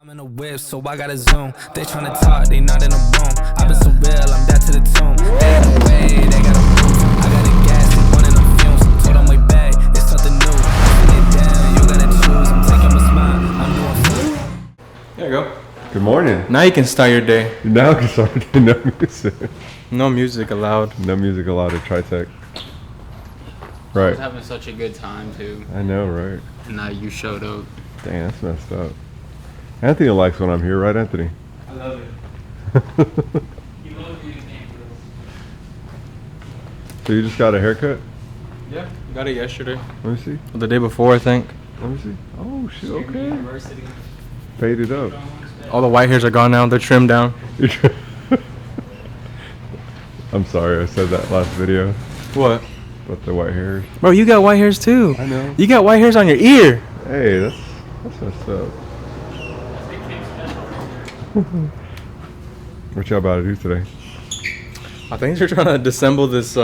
I'm in a whip, so I gotta zoom. They tryna talk, they not in a room. I've been so real, I'm dead to the tomb. They in the way, they gotta move. I got a gas, they running on fumes. Told them way back, it's something new. Get down, you gotta choose. I'm taking my smile, I'm doing food. There you go. Good morning. Now you can start your day. Now we can start no music. No music allowed. No music allowed at Tritek. Right. I was having such a good time too. I know, right? And now you showed up. Dang, that's messed up. Anthony likes when I'm here, right, Anthony? I love it. He loves you, bro. So you just got a haircut? Yeah, got it yesterday. Let me see. The day before, I think. Let me see. Oh shit. Okay. University. Faded up. All the white hairs are gone now. They're trimmed down. I'm sorry, I said that last video. What? About the white hairs. Bro, you got white hairs too. I know. You got white hairs on your ear. Hey, that's messed up. What y'all about to do today? I think they're trying to disassemble this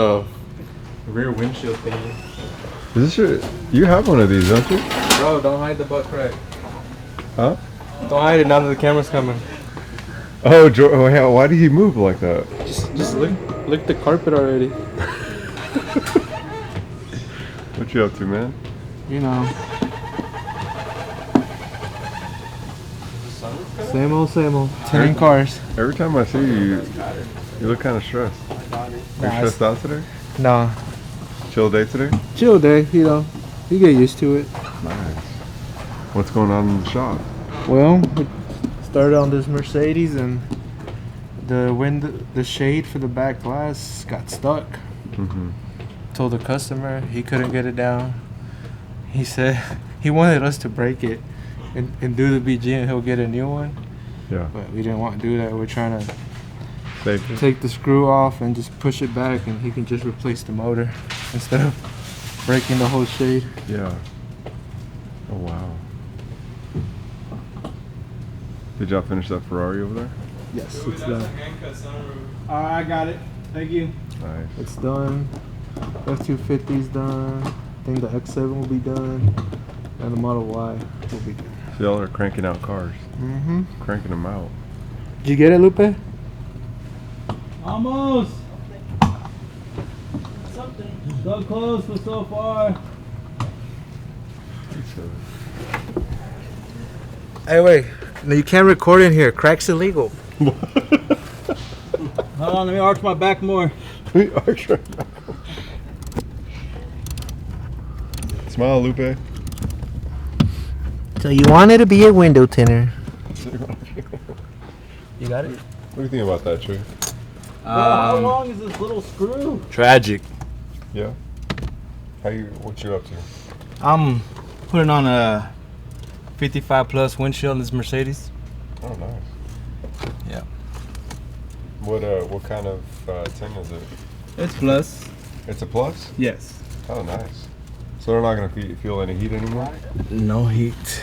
rear windshield thing. Is this your? You have one of these, don't you? Bro, don't hide the butt crack. Huh? Don't hide it now that the camera's coming. Oh, hell, why did he move like that? Just lick the carpet already. What you up to, man? You know. Same old, same old. Tinting cars. Every time I see you, you look kind of stressed. You stressed out today? Nah. Chill day today? Chill day, you know. You get used to it. Nice. What's going on in the shop? Well, we started on this Mercedes and the shade for the back glass got stuck. Mm-hmm. Told the customer he couldn't get it down. He said he wanted us to break it and do the BG and he'll get a new one. Yeah. But we didn't want to do that. We're trying to Safety. take the screw off and just push it back and he can just replace the motor instead of breaking the whole shade. Yeah. Oh, wow. Did y'all finish that Ferrari over there? Yes, it's done. I got it. Thank you. Nice. It's done. F250's done. I think the X7 will be done. And the Model Y will be done. So y'all are cranking out cars. Mm-hmm. Cranking them out. Did you get it, Lupe? Almost. So close but so far. Hey, wait. No, you can't record in here. Crack's illegal. Hold on, let me arch my back more. We are trying. Smile, Lupe. So you wanted to be a window tinner. You got it? What do you think about that, Trey? How long is this little screw? Tragic. Yeah. What you up to? I'm putting on a 55 plus windshield in this Mercedes. Oh, nice. Yeah. What kind of tin is it? It's plus. It's a plus? Yes. Oh, nice. So they're not gonna feel any heat anymore? No heat.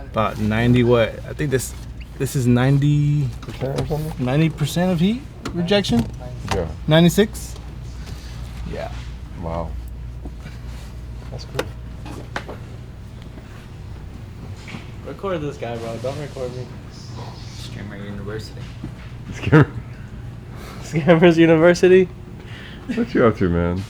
About 90 what? I think this is 90 Percent or something? 90% of heat rejection. Yeah. 96. Yeah. Wow. That's cool. Record this guy, bro. Don't record me. Streamer University. Scammers University. What you up to, man?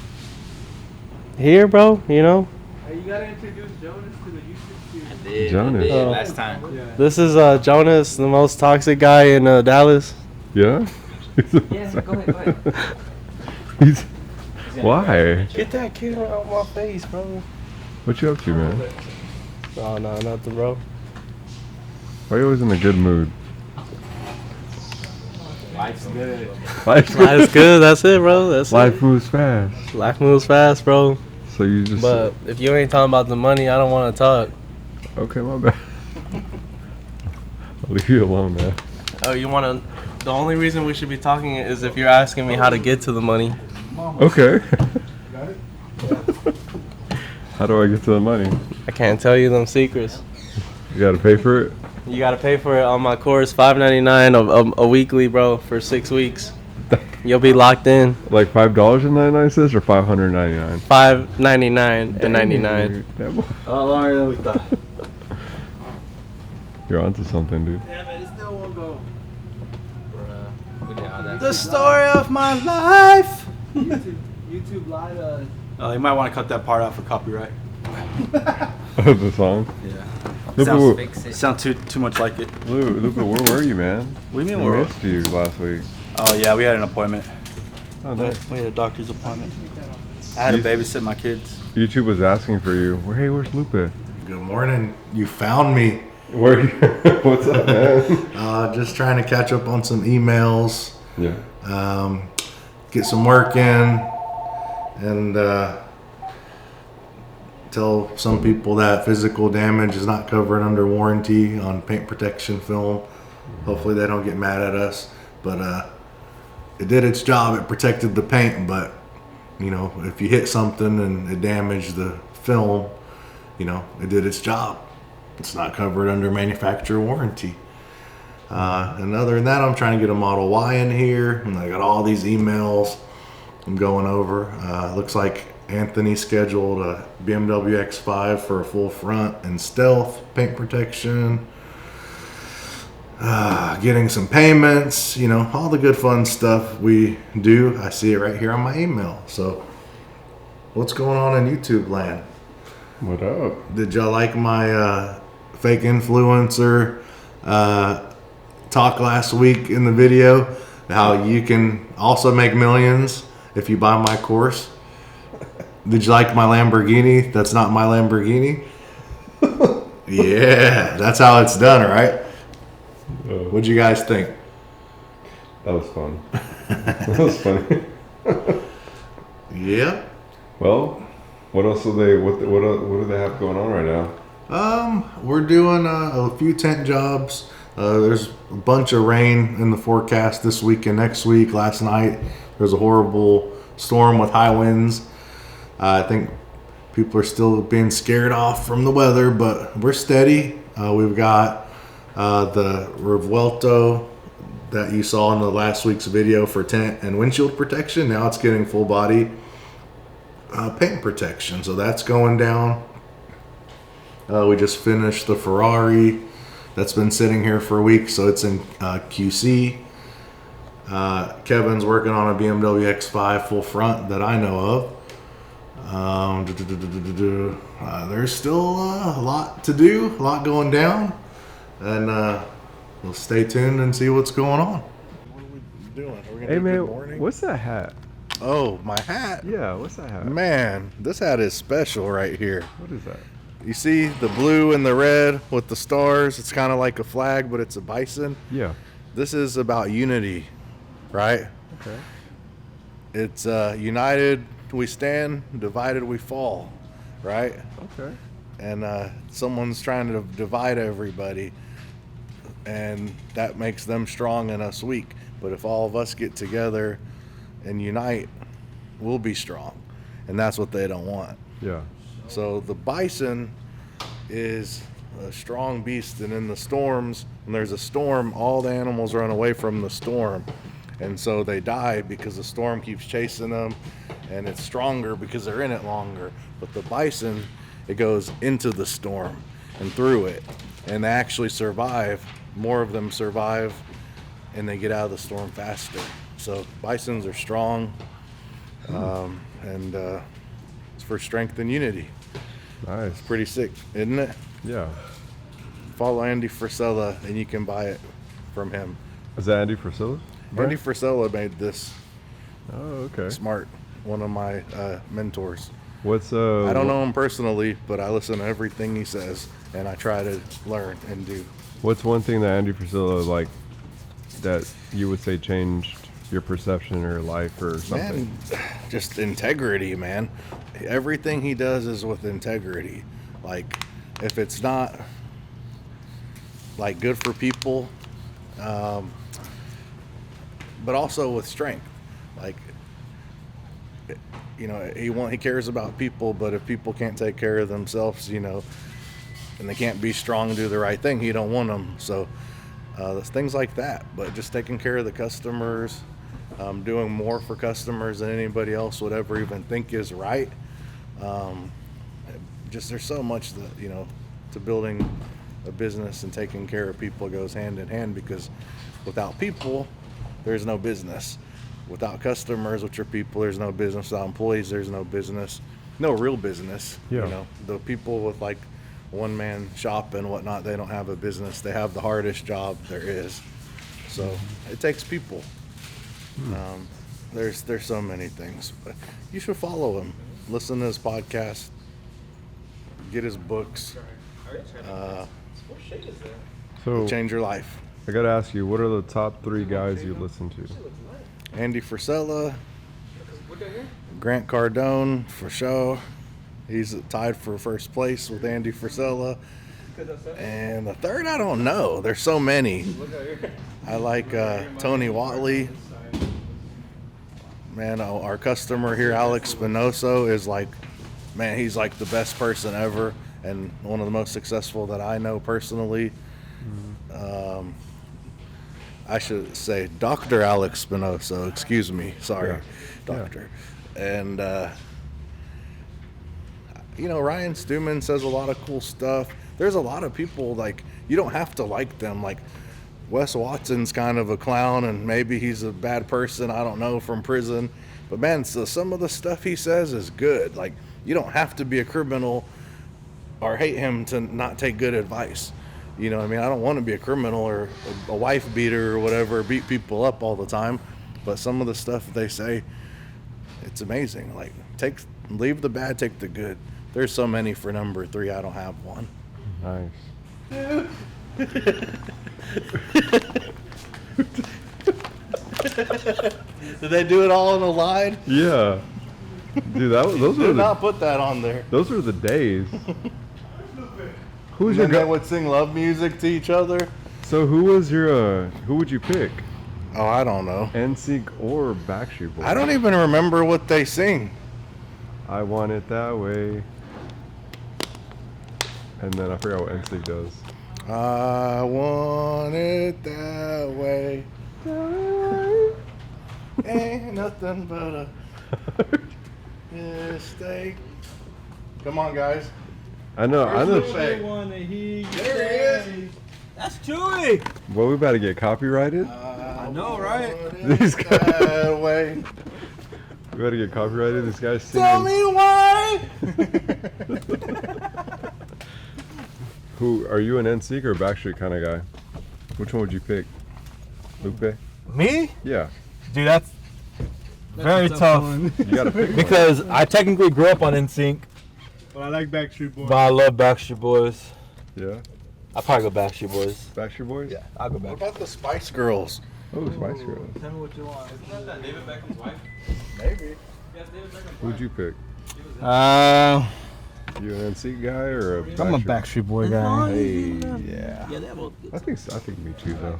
Here, bro. You know. Hey, you gotta introduce Jonas to the YouTube series. I did. Jonas. I did Oh. last time. This is Jonas, the most toxic guy in Dallas. Yeah? Yeah, go ahead. He's, why? Get that camera out my face, bro. What you up to, man? Oh no, nothing, bro. Why are you always in a good mood? Life's good. Life's Life's good. That's it, bro. That's Life moves fast. it. Life moves fast, bro. So you just... But if you ain't talking about the money, I don't want to talk. Okay, my bad. I'll leave you alone, man. Oh, you want to? The only reason we should be talking is if you're asking me how to get to the money. Okay. How do I get to the money? I can't tell you them secrets. You gotta pay for it? You gotta pay for it on my course, $5.99 a weekly, bro, for 6 weeks. You'll be locked in. Like $5.99 or $599? $5.99 and 99. That boy- Oh, longer than we thought. You're onto something, dude. Damn it, it still won't go. The story of my life. YouTube Live. You might want to cut that part out for copyright. The song? Yeah. Luca, Sound too much like it. Luca, where were you, man? What do you mean I where? missed you last week. Oh yeah, we had an appointment. Oh, nice. We had a doctor's appointment. I had to babysit my kids. YouTube was asking for you. Hey, where's Lupe? Good morning. You found me. Where? What's up, man? Just trying to catch up on some emails, Yeah. get some work in, and tell some people that physical damage is not covered under warranty on paint protection film. Hopefully they don't get mad at us, but it did its job. It protected the paint, but you know, if you hit something and it damaged the film, you know, it did its job. It's not covered under manufacturer warranty. And other than that, I'm trying to get a Model Y in here, and I got all these emails I'm going over. Looks like Anthony scheduled a BMW X7 for a full front and stealth paint protection. Getting some payments, you know, all the good fun stuff we do. I see it right here on my email. So what's going on in YouTube land? What up? Did y'all like my fake influencer talk last week in the video? How you can also make millions if you buy my course? Did you like my Lamborghini? That's not my Lamborghini. Yeah, that's how it's done, right? What'd you guys think? That was fun. That was funny. Yeah. Well, what else are they? What do they have going on right now? We're doing a few tent jobs. There's a bunch of rain in the forecast this week and next week. Last night there's a horrible storm with high winds. I think people are still being scared off from the weather, but we're steady. We've got the Revuelto that you saw in the last week's video for tent and windshield protection. Now it's getting full body paint protection, so that's going down. We just finished the Ferrari that's been sitting here for a week, so it's in QC. Kevin's working on a BMW X7 full front that I know of. There's still a lot to do, a lot going down, and we'll stay tuned and see what's going on. What are we doing? Are we gonna Hey do man, good morning? what's that hat? Oh, my hat. Yeah, what's that hat? Man, this hat is special right here. What is that? You see the blue and the red with the stars? It's kind of like a flag, but it's a bison. Yeah. This is about unity, right? Okay. It's united we stand, divided we fall, right? Okay. And someone's trying to divide everybody, and that makes them strong and us weak. But if all of us get together and unite, we'll be strong. And that's what they don't want. Yeah. So the bison is a strong beast, and in the storms, when there's a storm, all the animals run away from the storm. And so they die because the storm keeps chasing them, and it's stronger because they're in it longer. But the bison, it goes into the storm and through it, and they actually survive. More of them survive, and they get out of the storm faster. So bisons are strong, and it's for strength and unity. Nice. Pretty sick, isn't it? Yeah. Follow Andy Frisella, and you can buy it from him. Is that Andy Frisella? Andy Frisella made this. Oh, okay. Smart. One of my mentors. What's I don't know him personally, but I listen to everything he says, and I try to learn and do. What's one thing that Andy Frisella, like, that you would say changed your perception or your life or something? Man, just integrity, man. Everything he does is with integrity. Like, if it's not like good for people, but also with strength. Like, you know, he cares about people, but if people can't take care of themselves, you know, and they can't be strong and do the right thing, he don't want them. So there's things like that. But just taking care of the customers, doing more for customers than anybody else would ever even think is right. Just there's so much that, you know, to building a business and taking care of people goes hand in hand, because without people, there's no business. Without customers, which are people, there's no business. Without employees, there's no business. No real business. Yeah. You know, the people with like one man shop and whatnot, they don't have a business. They have the hardest job there is. So it takes people. There's so many things, but you should follow him. Listen to his podcast. Get his books. So Change your life. I gotta ask you, what are the top 3 guys you listen to? Andy Frisella, Grant Cardone for sure. He's tied for first place with Andy Frisella. And the third, I don't know. There's so many. I like Tony Watley. Man, our customer here, Alex Spinoso, is like, man, he's like the best person ever and one of the most successful that I know personally. I should say Dr. Alex Spinoso, excuse me, sorry, Yeah. doctor. And, you know, Ryan Stewman says a lot of cool stuff. There's a lot of people, like, you don't have to like them. Like, Wes Watson's kind of a clown, and maybe he's a bad person, I don't know, from prison. But, man, so some of the stuff he says is good. Like, you don't have to be a criminal or hate him to not take good advice. You know what I mean? I don't want to be a criminal or a wife beater or whatever, beat people up all the time. But some of the stuff they say, it's amazing. Like, leave the bad, take the good. There's so many for number 3, I don't have one. Nice. Did they do it all in a line? Yeah. Dude, those Do were not put that on there. those were the days. Who's And your then they guy? would sing love music to each other. So who would you pick? Oh, I don't know. NSYNC or Backstreet Boys? I don't even remember what they sing. I want it that way. And then I forgot what NSYNC does. I want it that way. Ain't nothing but a mistake. Come on, guys. I know. Lupe? Wanna hear you There he say. That's Chewy. Well, we about to get copyrighted. I know, right? These guys- That way. We about to get copyrighted. This guy's Tell singing. me why. Who are you, an NSYNC or a Backstreet kind of guy? Which one would you pick? Lupe? Me? Yeah. Dude, that's very tough. You gotta pick one. Because I technically grew up on NSYNC, But I like Backstreet Boys. but I love Backstreet Boys. Yeah. I'll probably go Backstreet Boys. Backstreet Boys? Yeah, I'll go What Backstreet. about the Spice Girls? Oh, Spice Girls. Tell me what you want. Isn't that David Beckham's wife? Maybe. Yes, David Beckham's Who'd you pick? You an NSYNC guy or a Backstreet? I'm a Backstreet Boy guy. Hey, yeah. Yeah, that was I think me too though.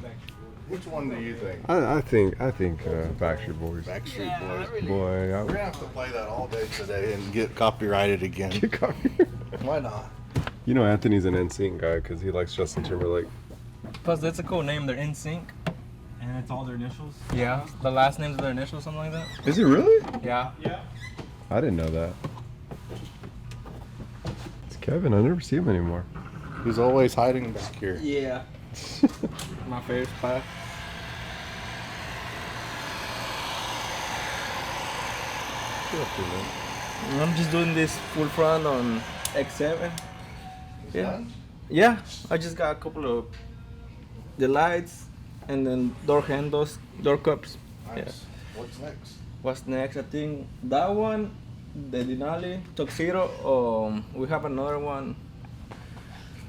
Which one do you think? I think Backstreet Boys. Backstreet Boys. Boy, We're gonna have to play that all day today and get copyrighted again. Why not? You know Anthony's an NSYNC guy because he likes Justin Timberlake. Plus, it's a cool name. They're in sync, and it's all their initials. Yeah. The last names of their initials, something like that. Is he really? Yeah. I didn't know that. It's Kevin. I never see him anymore. Who's always hiding back here? Yeah. My favorite spot. I'm just doing this full front on X7. Yeah. Yeah. I just got a couple of the lights and then door handles, door cups. Nice. What's next? What's next? I think that one, the Denali Tuxedo. We have another one.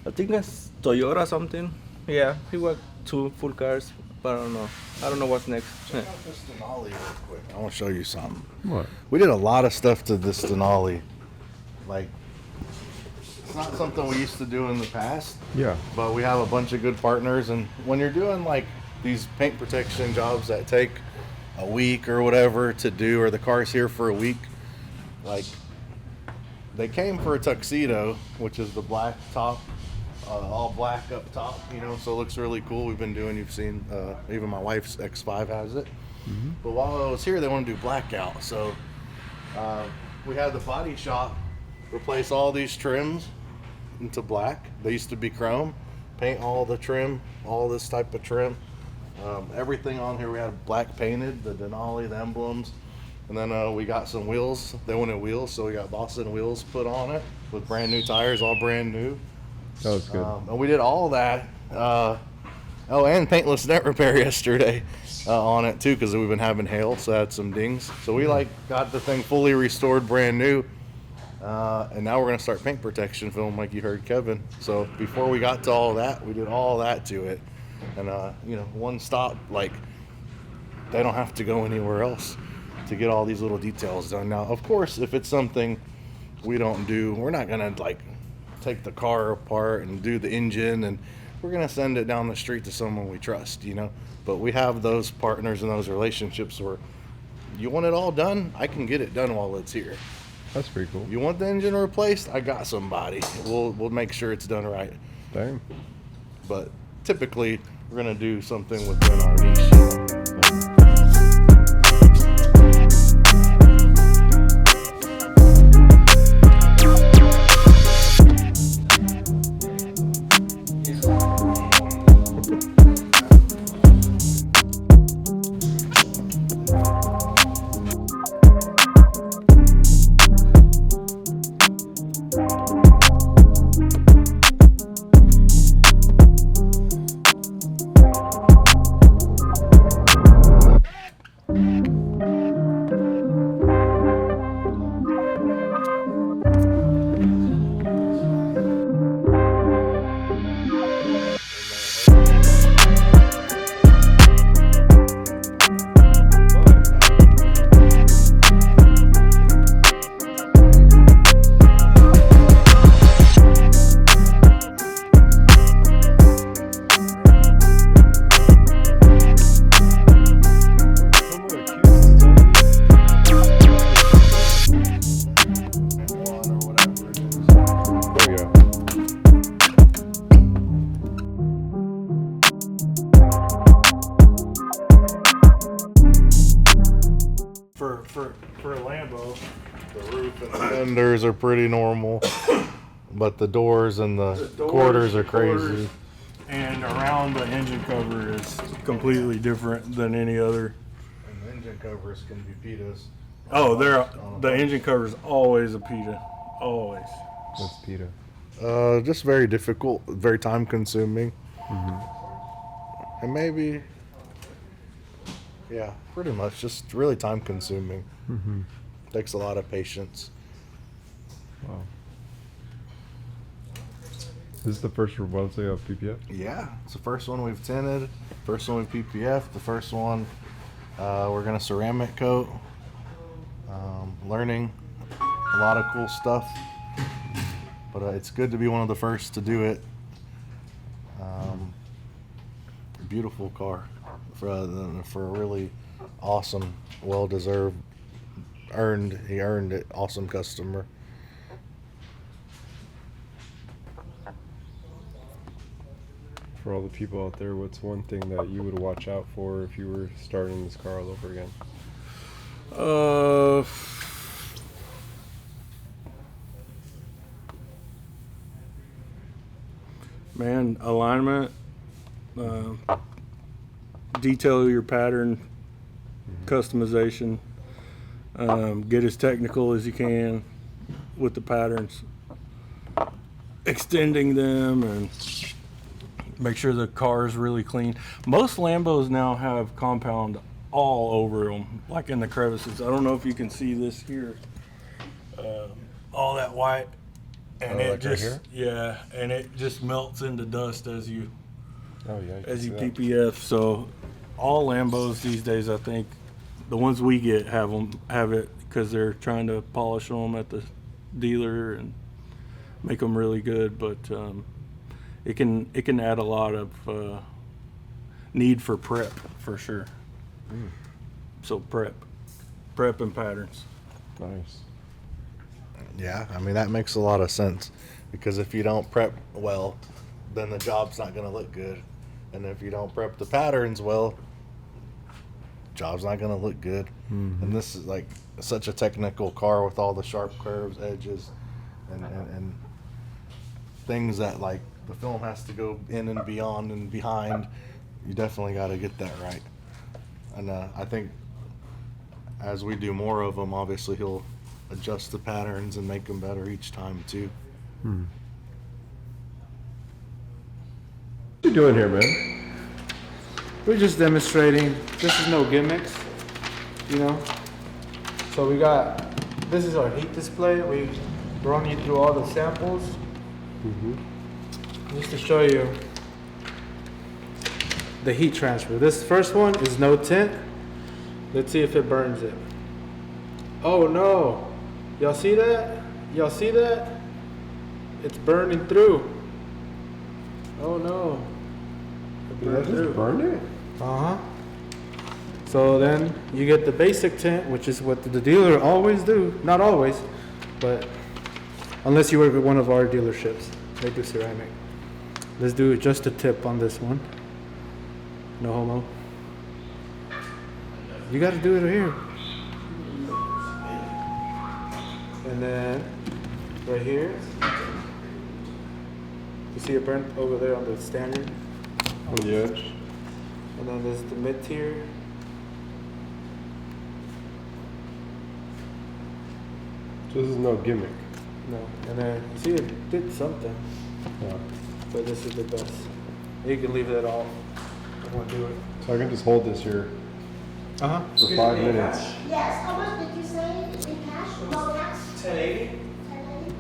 I think that's Toyota something. Yeah, he got 2 full cars, but I don't know. I don't know what's next. Check out this Denali real quick. I want to show you something. What? We did a lot of stuff to this Denali. Like, it's not something we used to do in the past, Yeah. but we have a bunch of good partners. And when you're doing like these paint protection jobs that take a week or whatever to do, or the car's here for a week, like, they came for a tuxedo, which is the black top, all black up top, you know, so it looks really cool. We've been doing, you've seen, even my wife's X5 has it. But while I was here, they want to do blackout. So we had the body shop replace all these trims into black. They used to be chrome. paint all the trim, all this type of trim. Everything on here we had black painted, the Denali, the emblems. And then we got some wheels. They wanted wheels, so we got Boston wheels put on it with brand new tires, all brand new. That was good. And we did all that. And paintless dent repair yesterday on it too, because we've been having hail, so I had some dings. So we got the thing fully restored, brand new. And now we're gonna start paint protection film, like you heard Kevin. So before we got to all that, we did all that to it. And one stop, like they don't have to go anywhere else to get all these little details done. Now, of course, if it's something we don't do, we're not gonna like take the car apart and do the engine, and we're gonna send it down the street to someone we trust, But we have those partners and those relationships where you want it all done, I can get it done while it's here. That's pretty cool. You want the engine replaced, I got somebody. We'll make sure it's done right. Damn. But typically, we're gonna do something within our niche. For a Lambo, The roof and the fenders are pretty normal, but the doors and the quarters are crazy. and around the engine cover is completely different than any other. And the engine covers can be pitas. Oh, the engine cover is always a pita, always. What's PETA? Just very difficult, very time consuming. And maybe, yeah, pretty much just really time consuming. Takes a lot of patience. Wow. This is the first Revuelto PPF? Yeah, it's the first one we've tinted, first one we've PPF, the first one we're gonna ceramic coat. Learning a lot of cool stuff, but it's good to be one of the first to do it. Beautiful car for a really awesome, well-deserved, he earned it, awesome customer. For all the people out there, what's one thing that you would watch out for if you were starting this car all over again? Man, alignment, detail your pattern, customization, get as technical as you can with the patterns, extending them, and make sure the car is really clean. Most Lambos now have compound all over them, like in the crevices. I don't know if you can see this here, all that white. And it like just, right yeah, and it just melts into dust as you PPF. So all Lambos these days, I think, the ones we get have it because they're trying to polish them at the dealer and make them really good. But it can add a lot of need for prep for sure. So prep and patterns. Nice. Yeah, I mean, that makes a lot of sense, because if you don't prep well, then the job's not going to look good. And if you don't prep the patterns well, job's not going to look good. And this is like such a technical car with all the sharp curves, edges, and things that like the film has to go in and beyond and behind. You definitely got to get that right. And I think as we do more of them, obviously he'll adjust the patterns and make them better each time too. What you doing here, man? We're just demonstrating. This is no gimmicks, you know. So we got, this is our heat display. We run you through all the samples. Just to show you the heat transfer. This first one is no tint. Let's see if it burns it. Oh no. Y'all see that? Y'all see that? It's burning through. Oh no. Did that just burn it? Uh-huh. So then you get the basic tint, which is what the dealer always do. Not always, but unless you work with one of our dealerships. They do ceramic. Let's do just a tip on this one. No homo. You gotta do it here. And then right here. You see it burnt over there on the standard? On the edge. And then there's the mid tier. So this is no gimmick. No. And then you see it did something. Yeah. But this is the best. You can leave that off. I won't do it. So I can just hold this here Uh-huh. for 5 minutes. Yes, how much did you say in cash? No tax? 1080? 1080?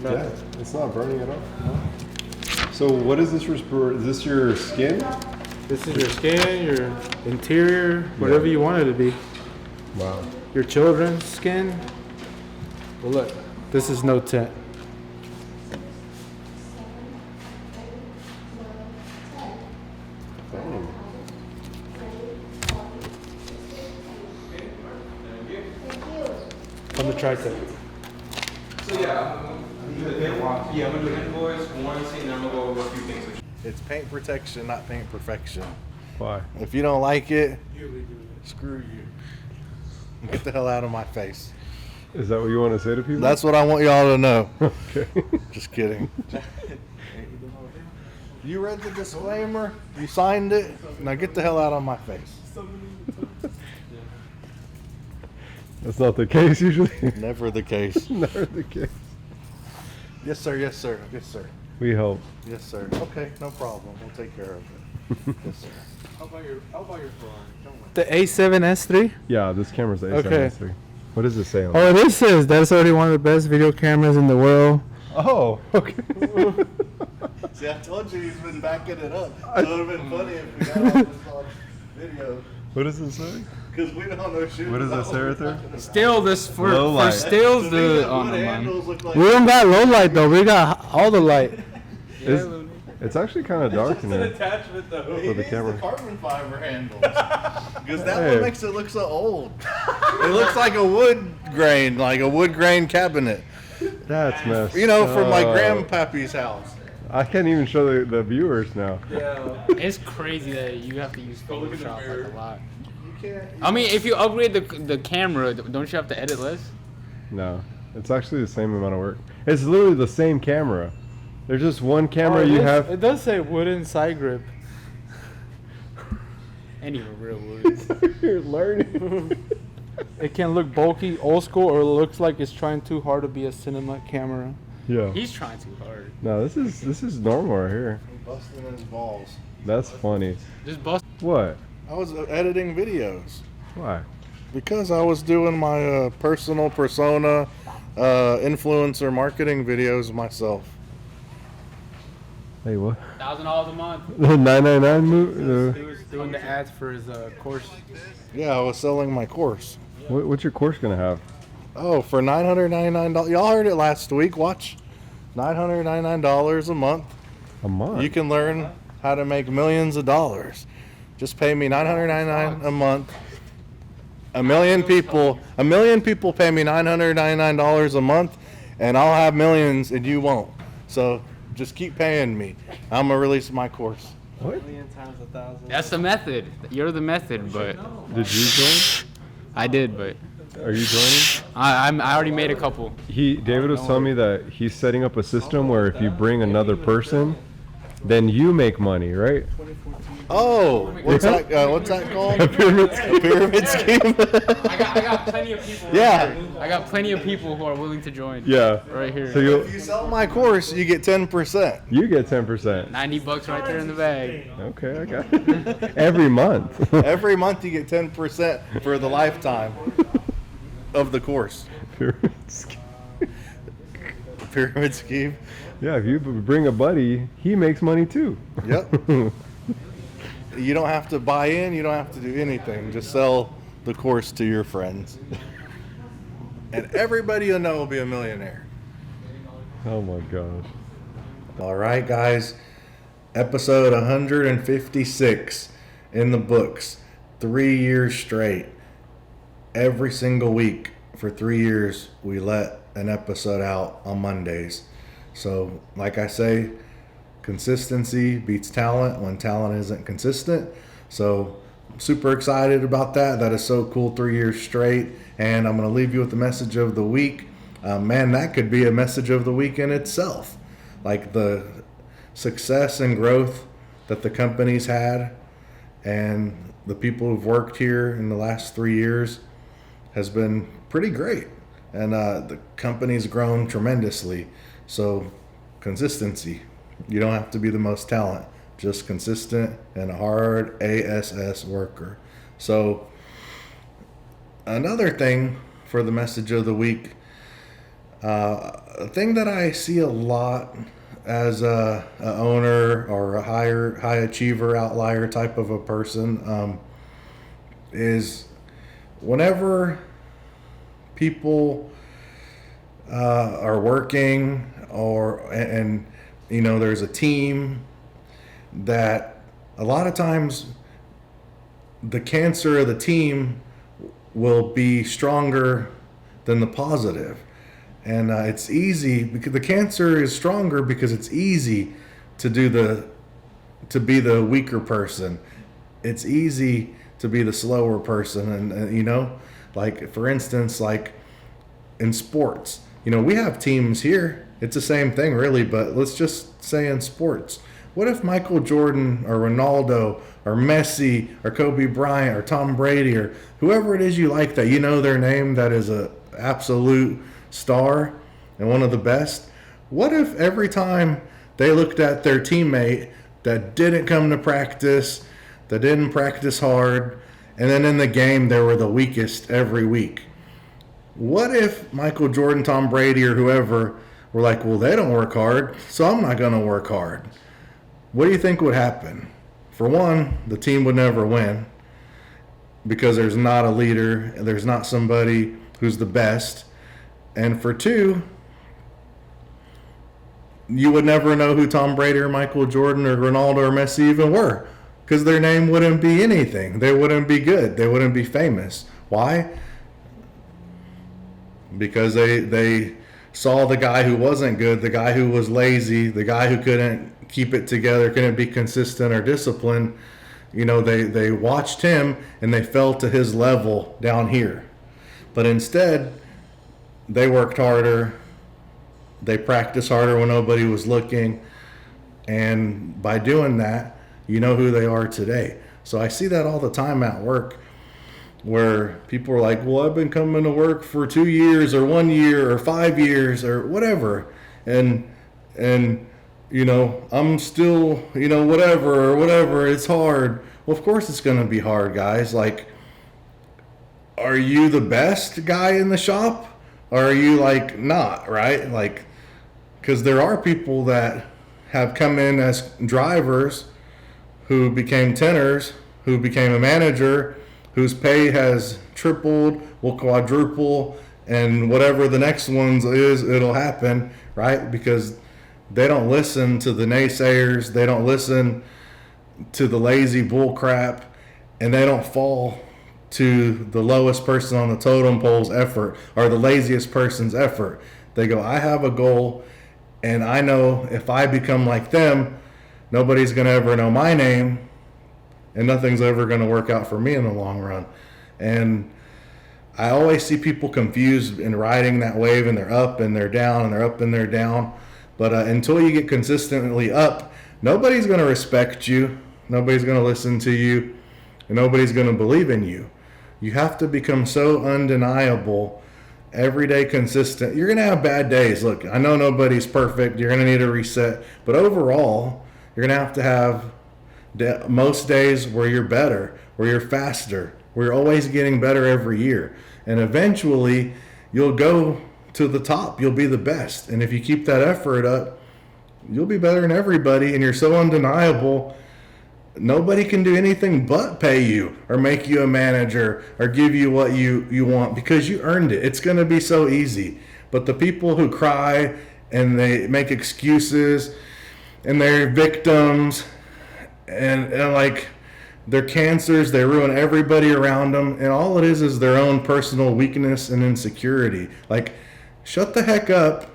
No. Yeah, it's not burning at all. So what is this for? Is this your skin? This is your skin, your interior, whatever you want it to be. Wow. Your children's skin. Well, look, this is no tint. Dang. From the Tritek. So yeah, I'm gonna do invoice, warranty, and then I'm gonna go over a few things with you. It's paint protection, not paint perfection. Why? If you don't like it, screw you. Get the hell out of my face. Is that what you want to say to people? That's what I want y'all to know. Okay. Just kidding. You read the disclaimer, you signed it, now get the hell out of my face. That's not the case usually. Never the case. Never the case. Yes, sir, yes, sir, yes, sir. We help. Yes, sir. Okay, no problem. We'll take care of it. Yes, sir. How about your phone? The A7S3? Yeah, this camera's the Okay. A7S3. What does it say on Oh, this says that's already one of the best video cameras in the world. Oh, okay. See, I told you he's been backing it up. So it would have been funny if we got all this on video. What does it say? Because we don't know shit. What does that say right there? Still this for Low light. still So the wood on the handles look like We don't got low light though. We got all the light. It's actually kind of dark in there attachment though. for the camera. carbon fiber handles. Because that Hey. one makes it look so old. It looks like a wood grain cabinet. That's messed You know, from my up. grandpappy's house. I can't even show the viewers now. It's crazy that you have to use look in the Photoshop mirror. like a lot. You can't. I mean, if you upgrade the camera, don't you have to edit less? No, it's actually the same amount of work. It's literally the same camera. There's just one camera you have. It does say wooden side grip. And even real woods. You're learning. It can look bulky, old school, or it looks like it's trying too hard to be a cinema camera. Yeah. He's trying too hard. No, this is normal right here. Busting his balls. That's funny. Just bust. What? I was editing videos. Why? Because I was doing my personal persona influencer marketing videos myself. Hey, what? $1,000 a month. The 999 move? He was doing the ads for his course. Yeah, I was selling my course. What's your course gonna have? Oh, for $999. Y'all heard it last week. Watch. $999 a month. A month? You can learn how to make millions of dollars. Just pay me $999 a month. A million people pay me $999 a month, and I'll have millions, and you won't. So just keep paying me. I'm gonna release my course. What? That's the method. You're the method, but Did you join? I did, but Are you joining? I already made a couple. David was telling me that he's setting up a system where if you bring another person, then you make money, right? Oh, what's that called? A pyramid scheme. I got plenty of people. Yeah. I got plenty of people who are willing to join. Yeah. Right here. So if you sell my course, you get 10%. You get 10%. $90 right there in the bag. Okay, I got it. Every month. Every month you get 10% for the lifetime of the course. Pyramid scheme. Pyramid scheme. Yeah, if you bring a buddy, he makes money too. Yep. You don't have to buy in. You don't have to do anything. Just sell the course to your friends. And everybody you know will be a millionaire. Oh my gosh. All right, guys. Episode 156 in the books. 3 years straight. Every single week for 3 years, we let an episode out on Mondays. So, like I say, consistency beats talent when talent isn't consistent. So, super excited about that. That is so cool, 3 years straight. And I'm going to leave you with the message of the week. Man, that could be a message of the week in itself. Like the success and growth that the company's had and the people who've worked here in the last 3 years has been pretty great. And the company's grown tremendously. So, consistency. You don't have to be the most talent, just consistent and a hard ASS worker. So, another thing for the message of the week, a thing that I see a lot as a owner or a high achiever, outlier type of a person, is whenever people are working and you know, there's a team that a lot of times the cancer of the team will be stronger than the positive. And it's easy because the cancer is stronger because it's easy to be the weaker person. It's easy to be the slower person. And you know, like for instance, like in sports, you know, we have teams here. It's the same thing, really, but let's just say in sports. What if Michael Jordan or Ronaldo or Messi or Kobe Bryant or Tom Brady or whoever it is you like that you know their name that is a absolute star and one of the best? What if every time they looked at their teammate that didn't come to practice, that didn't practice hard, and then in the game they were the weakest every week? What if Michael Jordan, Tom Brady, or whoever were like, well, they don't work hard, so I'm not going to work hard? What do you think would happen? For one, the team would never win because there's not a leader, there's not somebody who's the best. And for two, you would never know who Tom Brady or Michael Jordan or Ronaldo or Messi even were because their name wouldn't be anything. They wouldn't be good. They wouldn't be famous. Why? Because they saw the guy who wasn't good, the guy who was lazy, the guy who couldn't keep it together, couldn't be consistent or disciplined. You know, they watched him and they fell to his level down here. But instead, they worked harder, they practiced harder when nobody was looking, and by doing that, you know who they are today. So I see that all the time at work, where people are like, well, I've been coming to work for 2 years or 1 year or 5 years or whatever. And you know, I'm still, you know, whatever, it's hard. Well, of course it's going to be hard, guys. Like, are you the best guy in the shop? Or are you like not, right? Like, because there are people that have come in as drivers who became tenors, who became a manager, whose pay has tripled, will quadruple, and whatever the next one's is, it'll happen, right? Because they don't listen to the naysayers, they don't listen to the lazy bull crap, and they don't fall to the lowest person on the totem pole's effort or the laziest person's effort. They go, I have a goal, and I know if I become like them, nobody's going to ever know my name, and nothing's ever going to work out for me in the long run. And I always see people confused in riding that wave, and they're up and they're down and they're up and they're down. But until you get consistently up, nobody's going to respect you. Nobody's going to listen to you. And nobody's going to believe in you. You have to become so undeniable, everyday consistent. You're going to have bad days. Look, I know nobody's perfect. You're going to need a reset. But overall, you're going to have most days where you're better, where you're faster, where you're always getting better every year. And eventually, you'll go to the top. You'll be the best. And if you keep that effort up, you'll be better than everybody. And you're so undeniable, nobody can do anything but pay you or make you a manager or give you what you want, because you earned it. It's going to be so easy. But the people who cry and they make excuses and they're victims and like they're cancers, they ruin everybody around them, and all it is their own personal weakness and insecurity. Like, shut the heck up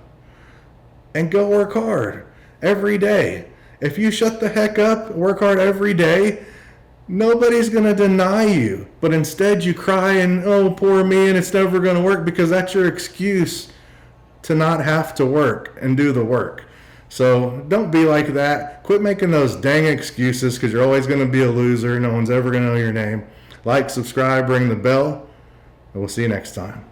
and go work hard every day. If you shut the heck up, work hard every day, nobody's going to deny you. But instead you cry and, oh, poor me, and it's never going to work, because that's your excuse to not have to work and do the work. So don't be like that. Quit making those dang excuses, because you're always going to be a loser. No one's ever going to know your name. Like, subscribe, ring the bell, and we'll see you next time.